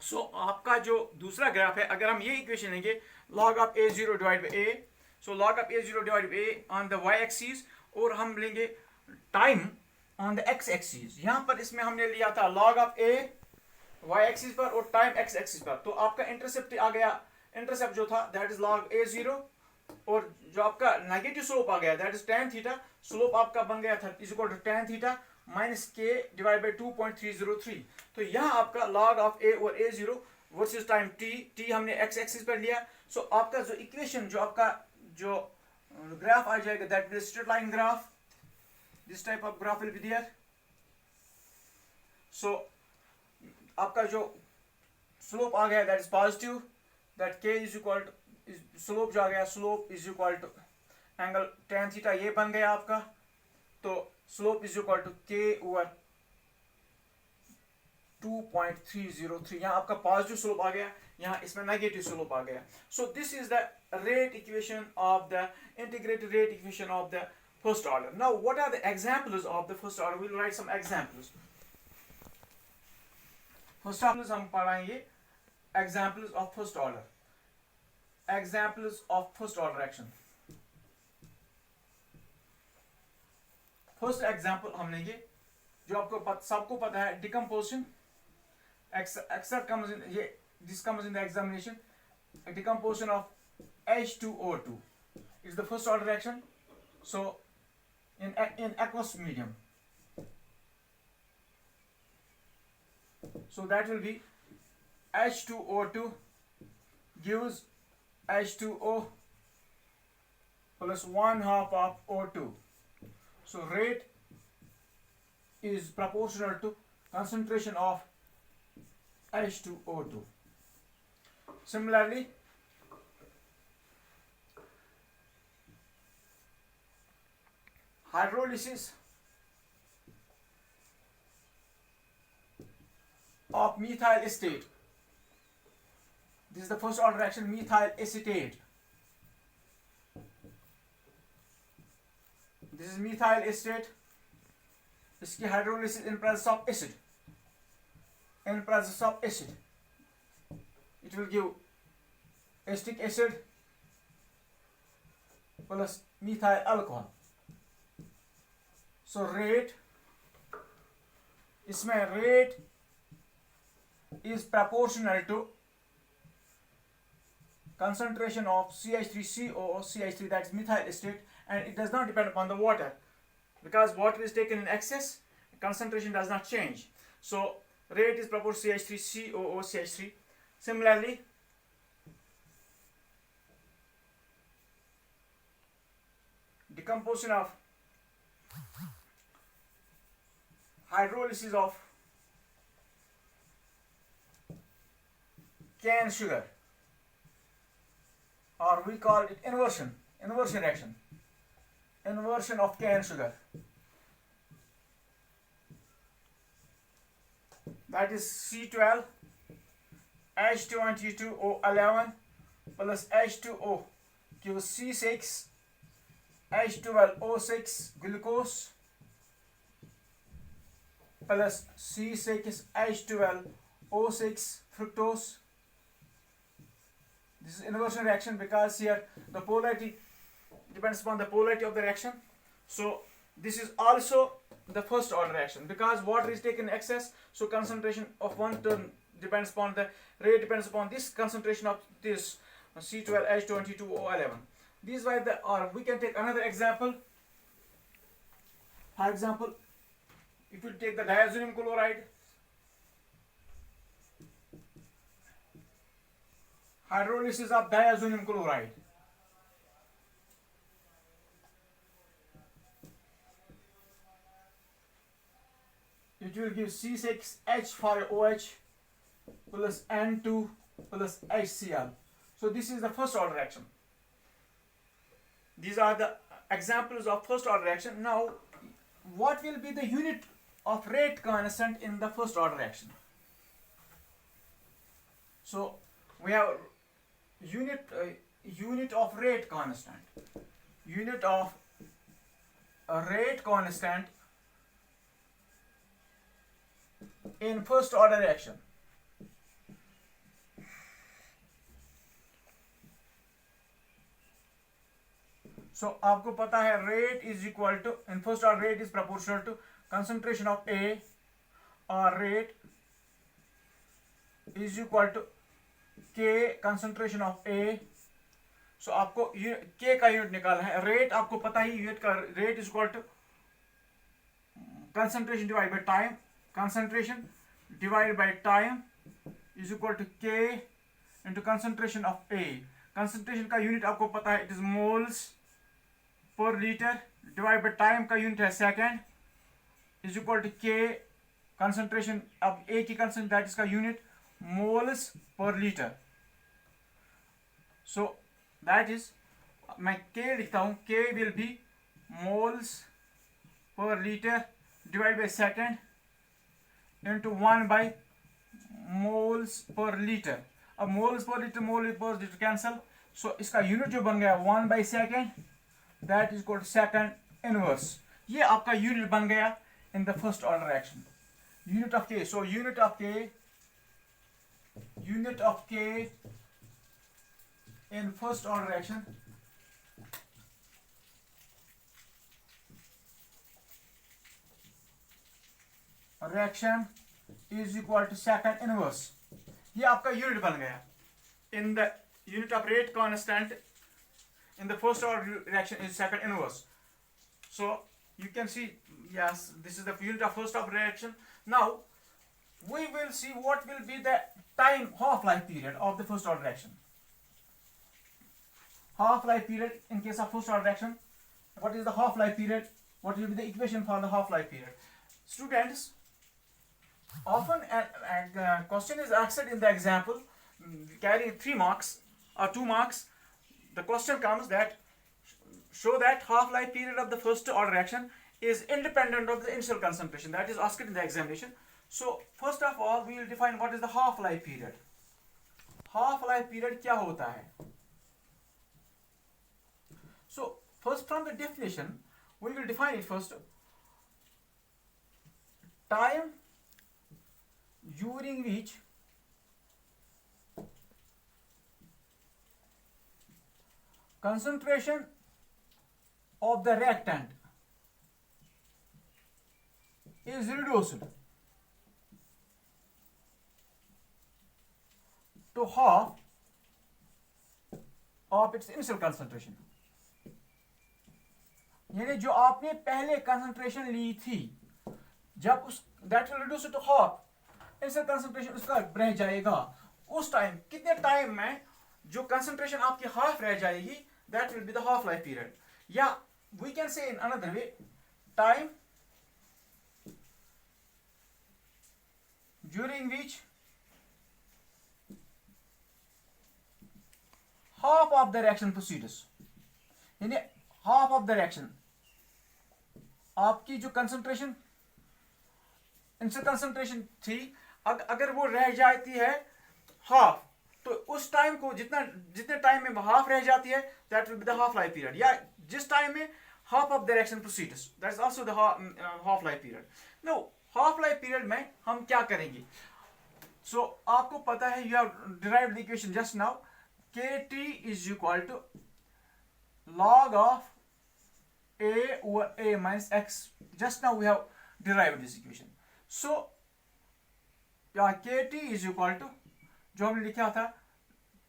सो आपका जो दूसरा ग्राफ है, अगर हम ये इक्वेशन लेंगे log of a0 divide by a, so log of a0 divide by a on the y axis, और हम लेंगे time on the x axis. यहाँ पर इसमें हमने लिया था log of a y axis पर और टाइम x एक्सिस पर, तो आपका इंटरसेप्ट आ गया, इंटरसेप्ट जो था दैट इज log a0, और जो आपका नेगेटिव स्लोप आ गया that is tan theta, slope आपका बन गया था is equal to tan theta minus k divide by 2.303। तो यहाँ आपका log ऑफ a और a0 वर्सेस टाइम t हमने x एक्सिस पर लिया। सो आपका जो इक्वेशन, जो आपका जो ग्राफ आ जाएगा that is straight line graph, this type of graph will be there. So आपका जो स्लोप आ गया that is positive, that k is equal to, slope जो आ गया slope is equal to angle tan theta, ये बन गया आपका। तो slope is equal to k over 2.303, यहाँ आपका पॉजिटिव स्लोप आ गया, यहाँ इसमें नेगेटिव स्लोप आ गया। So this is the rate equation of the integrated rate equation of the first order. Now what are the examples of the first order, we will write some examples. First order हम पढ़ाएंगे examples of first order, examples of first order action. First example हम लेंगे जो आपको सबको पता है, decomposition अक्सर कम्स इन, ये this comes in the examination, decomposition of H2O2 is the first order reaction. So in aqueous medium, so that will be H2O2 gives H2O plus 1/2 of O2. So rate is proportional to concentration of H2O2. Similarly, hydrolysis of methyl acetate. This is the first order reaction, methyl acetate. This is methyl acetate. इसकी hydrolysis in presence of acid. In presence of acid, it will give acetic acid plus methyl alcohol. So rate, इसमें rate is proportional to concentration of CH3CO, CH3, that is methyl acetate, and it does not depend upon the water, because water is taken in excess, concentration does not change. So rate is proportional to CH3CO, CH3. Similarly, decomposition of hydrolysis of cane sugar, or we call it inversion reaction, inversion of cane sugar, that is C12 H22O11 plus H2O gives C6 H12O6 glucose plus C6 H12O6 fructose. This is inversion reaction because here the polarity depends upon the polarity of the reaction. So this is also the first order reaction because water is taken in excess, so concentration of one term depends upon the rate, depends upon this concentration of this C12 H22O11. These were the, or we can take another example. For example, if you take the diazoxide chloride, hydrolysis of diazoxide chloride, it will give C6H5OH plus N2 plus HCl. So this is the first order reaction. These are the examples of first order reaction. Now, what will be the unit of rate constant in the first order reaction? So we have unit of rate constant. Unit of rate constant in first order reaction. So आपको पता है rate is equal to, in first order rate is proportional to concentration of A, or rate is equal to K concentration of A. So आपको K का unit निकालना है. Rate आपको पता ही, यूनिट का rate is equal to concentration divided by time. Concentration divided by time is equal to K into concentration of A. Concentration का unit आपको पता है, it is moles per liter divided by time का unit है second is equal to K concentration of A की concentration, that is का unit moles per liter. So that is, मैं K लिखता हूँ, K will be moles per liter divided by second into 1 by moles per liter. अब moles per liter, moles per liter cancel, so इसका unit जो बन गया 1 by second, that is called second inverse. ये आपका unit बन गया in the first order reaction. Unit of K, so unit of K in first order reaction is equal to second inverse. ये आपका यूनिट बन गया. In the unit of rate constant in the first order reaction is second inverse. So you can see, yes, this is the unit of first order reaction. Now we will see what will be the time half-life period of the first order reaction. Half-life period in case of first order reaction. What is the half-life period? What will be the equation for the half-life period? Students, often a question is asked in the example carrying 3 marks or 2 marks. The question comes that show that half-life period of the first order reaction is independent of the initial concentration. That is asked in the examination. So first of all we will define what is the half-life period. Half-life period क्या होता है? So first, from the definition we will define it first. Time during which concentration of the reactant is reduced to half of its initial concentration. यानी जो आपने पहले concentration ली थी, जब उस that will reduce to half, initial concentration उसका रह जाएगा. उस टाइम कितने टाइम में जो concentration आपकी half रह जाएगी, that will be the half-life period. Yeah, we can say in another way, time during which half of the reaction proceeds. यानी half of the reaction, आपकी जो concentration इनसे concentration थी, अगर वो रह जाती है half, तो उस टाइम को जितने टाइम में हाफ रह जाती है, that will be the half life period. या जिस टाइम में half of the reaction proceeds, that is also the half life period. Now half life period में हम क्या करेंगे? So आपको पता है, you have derived the equation just now. Kt is equal to log of A over A minus x. Just now we have derived this equation. So Kt is equal to, जो हमने लिखा था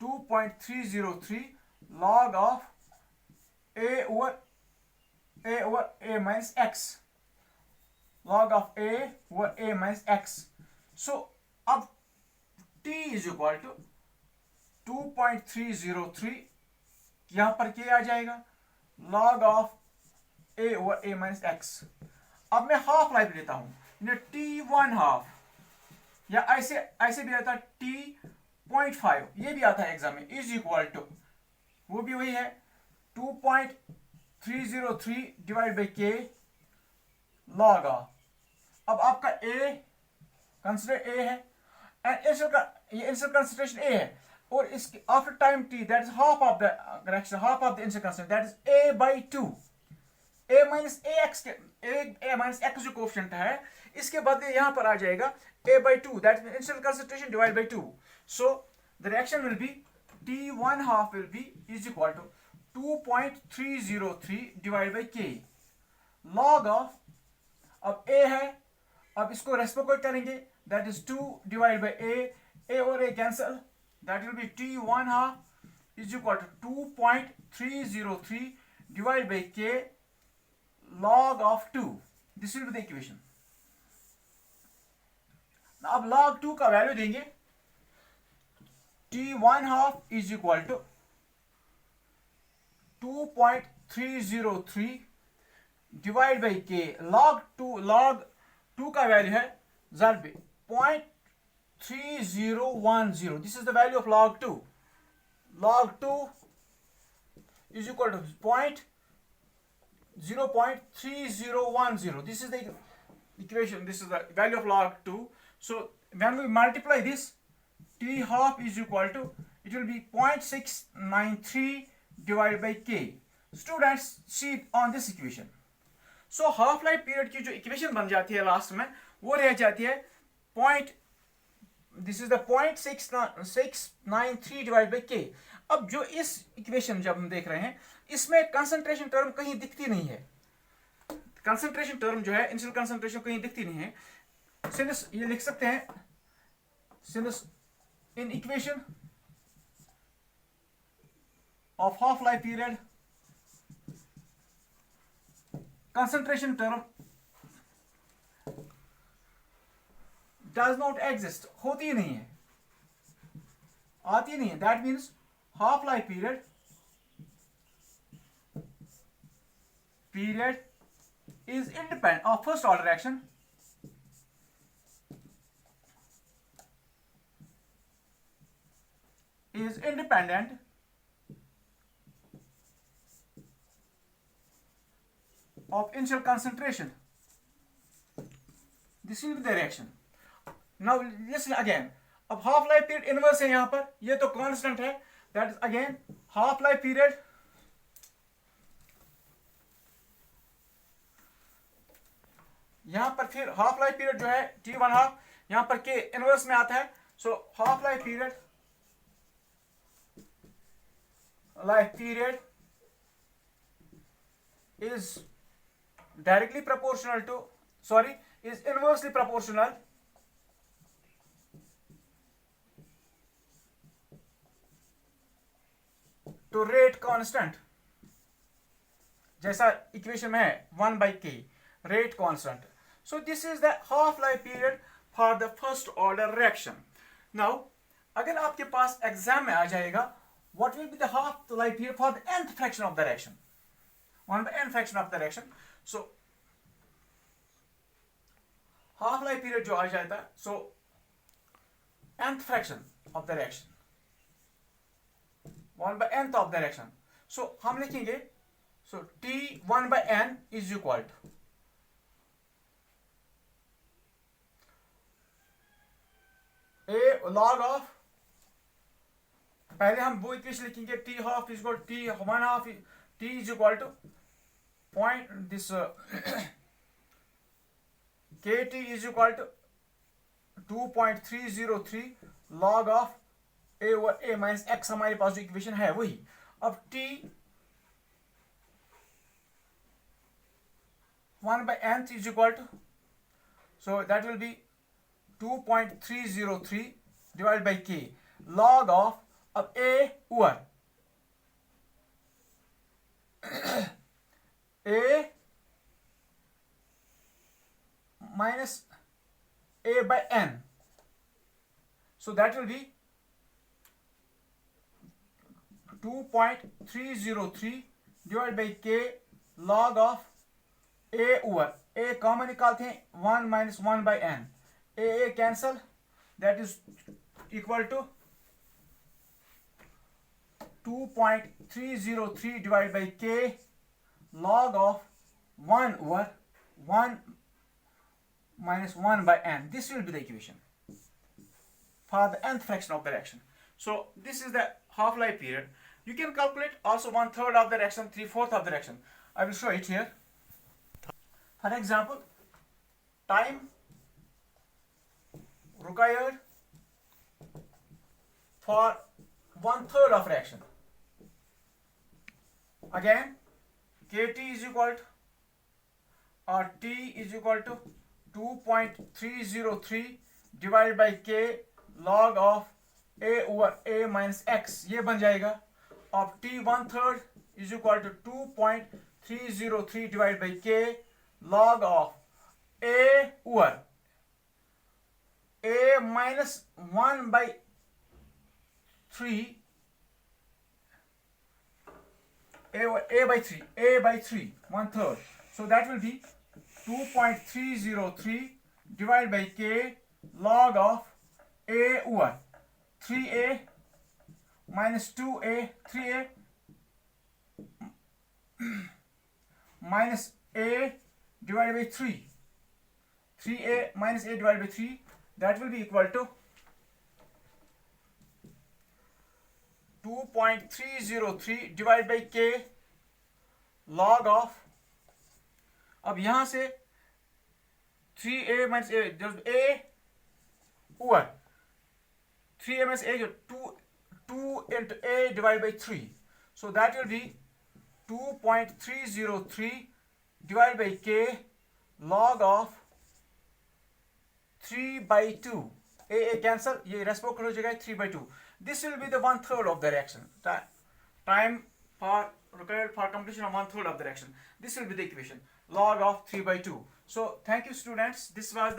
2.303 log of A over A minus x, log of A over A minus x. So अब t is equal to 2.303, यहाँ पर क्या आ जाएगा, log of A over A minus x. अब मैं हाफ लाइफ लेता हूँ, t1 हाफ, या ऐसे भी आता है t.5, ये भी आता है एग्जाम में, इज इक्वल टू, वो भी वही है 2.303 डिवाइड बाई के लॉग ऑफ. अब आपका a कंसिडर a है, एंड इंसर्ट कंसंट्रेशन a है, और इसके after time t, that is half of the reaction, half of the insert concentration, that is a by 2, a minus ax a minus x जो coefficient है, इसके बदले यहां पर आ जाएगा a/2, that means initial concentration divide by 2. So the reaction will be T1/2 will be is equal to 2.303 divided by K log of, अब A है, अब इसको रेसिप्रोकेट करेंगे, that is 2 divide by A और A cancel, that will be T1/2 is equal to 2.303 divided by K log of 2. This will be the equation. अब log 2 का value देंगे, T1/2 is equal to 2.303 divide by K log 2 का value है ज़र पे 0.3010. This is the value of log 2. log 2 is equal to 0.3010. This is the equation, this is the value of log 2. So when we multiply this, T1/2 is equal to, it will be 0.693 divided by K. Students, see on this equation. So half life period की जो equation बन जाती है last में, वो रह जाती है this is the 0.693 divide by K. अब जो इस इक्वेशन जब हम देख रहे हैं, इसमें कंसंट्रेशन टर्म कहीं दिखती नहीं है. कंसंट्रेशन टर्म जो है, इनिशियल कंसंट्रेशन कहीं दिखती नहीं है. सिंस ये लिख सकते हैं, since in equation of half life period, concentration term does not exist, होती नहीं है, आती नहीं है. that means half life period is independent of first order reaction, is independent of initial concentration. This will be the reaction. Now listen again. अब half life period inverse है यहां पर, ये तो कांस्टेंट है, that is again half life period. यहां पर फिर हाफ लाइफ पीरियड जो है T1/2, यहां पर K इनवर्स में आता है. So half life period is directly proportional to, is inversely proportional to rate constant. जैसा इक्वेशन में है 1/K rate constant. So this is the half life period for the first order reaction. Now अगर आपके पास exam में आ जाएगा, what will be the half life period for the nth fraction of the reaction, 1/n fraction of the reaction. So half life period जो आ जाता है, so nth fraction of the reaction, 1/nth of the reaction. So हम लिखेंगे, so T1/n is equal to a log of, पहले हम वो equation लिखेंगे, T1/2 is equal to T1/2, T is equal to KT is equal to 2.303 log of a over a minus x. हमारे पास जो equation है वही. अब T 1/n is equal to, so that will be 2.303 divided by K log of, अब a over a minus a by n, so that will be 2.303 divided by K log of a over a common निकालते हैं, 1 minus 1 by n, a cancel, that is equal to 2.303 divided by K log of 1 over 1 minus 1 by n. This will be the equation for the nth fraction of the reaction. So this is the half life period. You can calculate also 1/3 of the reaction, 3/4 of the reaction. I will show it here. For example, time required for 1/3 of reaction. Again, Kt is equal to, or T is equal to 2.303 divided by K log of A over A minus X. ये बन जाएगा. अब T 1/3 is equal to 2.303 divided by K log of A over A minus 1 by 3, A by 3, 1/3. So that will be 2.303 divided by K log of A over 3A minus 2A, 3A minus A divided by 3. 3A minus A divided by 3, that will be equal to 2.303 divided by K log of, अब यहां से 3A minus A, जब A over 3A minus A, 2 into A divided by 3. So that will be 2.303 divided by K log of 3 by 2. A cancel, ये reciprocal हो जाएगा 3 by 2. This will be the 1/3 of the reaction. Time for required for completion of 1/3 of the reaction. This will be the equation, log of 3 by 2. So thank you students. This was the